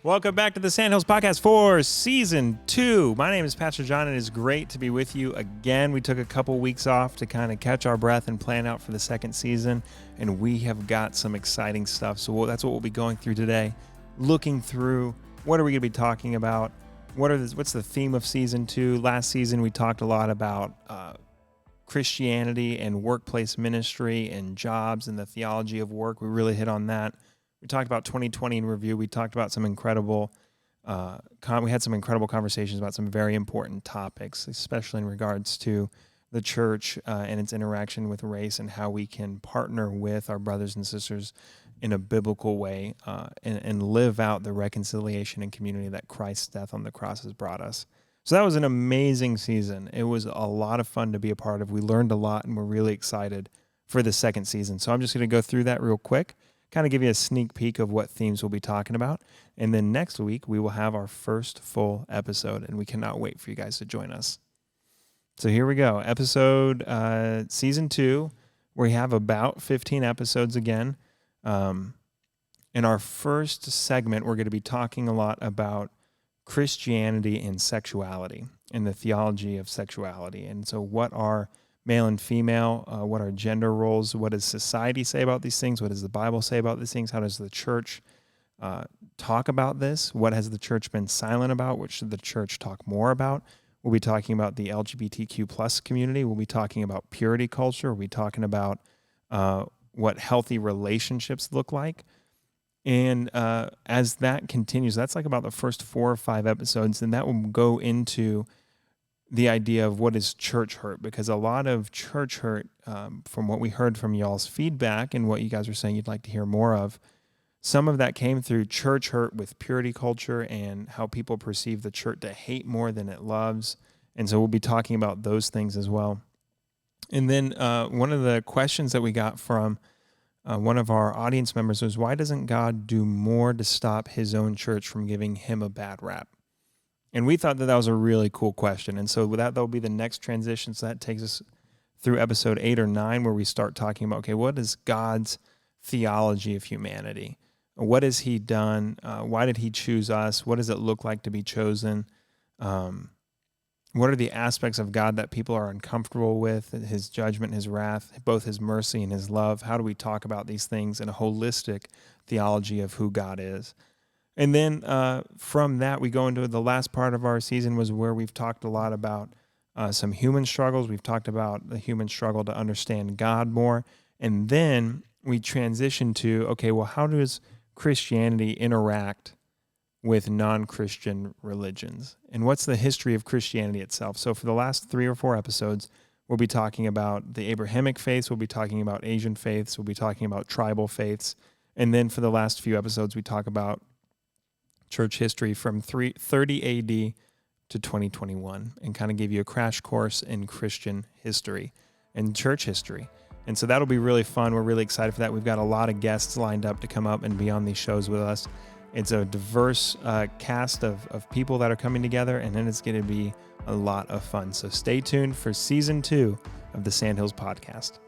Welcome back to the Sandhills Podcast for Season 2. My name is Pastor John, and it is great to be with you again. We took a couple weeks off to kind of catch our breath and plan out for the second season, and we have got some exciting stuff. So that's what we'll be going through today, looking through what are we going to be talking about, what's the theme of Season 2. Last season, we talked a lot about Christianity and workplace ministry and jobs and the theology of work. We really hit on that. We talked about 2020 in review. We talked about some incredible, we had some incredible conversations about some very important topics, especially in regards to the church and its interaction with race and how we can partner with our brothers and sisters in a biblical way and live out the reconciliation and community that Christ's death on the cross has brought us. So that was an amazing season. It was a lot of fun to be a part of. We learned a lot, and we're really excited for the second season. So I'm just going to go through that real quick, kind of give you a sneak peek of what themes we'll be talking about. And then next week, we will have our first full episode, and we cannot wait for you guys to join us. So here we go. Season 2, we have about 15 episodes again. In our first segment, we're going to be talking a lot about Christianity and sexuality and the theology of sexuality. And so what are male and female, what are gender roles, what does society say about these things, what does the Bible say about these things, how does the church talk about this, what has the church been silent about, what should the church talk more about. We'll be talking about the LGBTQ plus community, we'll be talking about purity culture, we'll be talking about what healthy relationships look like. And as that continues, that's like about the first 4 or 5 episodes, and that will go into the idea of what is church hurt, because a lot of church hurt, from what we heard from y'all's feedback and what you guys were saying you'd like to hear more of, some of that came through church hurt with purity culture and how people perceive the church to hate more than it loves. And so we'll be talking about those things as well. And then one of the questions that we got from one of our audience members was, why doesn't God do more to stop his own church from giving him a bad rap? And we thought that was a really cool question. And so that'll be the next transition. So that takes us through episode 8 or 9, where we start talking about, okay, what is God's theology of humanity? What has he done? Why did he choose us? What does it look like to be chosen? What are the aspects of God that people are uncomfortable with? His judgment, his wrath, both his mercy and his love. How do we talk about these things in a holistic theology of who God is? And then from that, we go into the last part of our season, was where we've talked a lot about some human struggles. We've talked about the human struggle to understand God more. And then we transition to, okay, well, how does Christianity interact with non-Christian religions? And what's the history of Christianity itself? So for the last 3 or 4 episodes, we'll be talking about the Abrahamic faiths. We'll be talking about Asian faiths. We'll be talking about tribal faiths. And then for the last few episodes, we talk about church history from 30 AD to 2021, and kind of give you a crash course in Christian history and church history. And so that'll be really fun. We're really excited for that. We've got a lot of guests lined up to come up and be on these shows with us. It's a diverse cast of people that are coming together, and then it's going to be a lot of fun. So stay tuned for Season 2 of the Sandhills Podcast.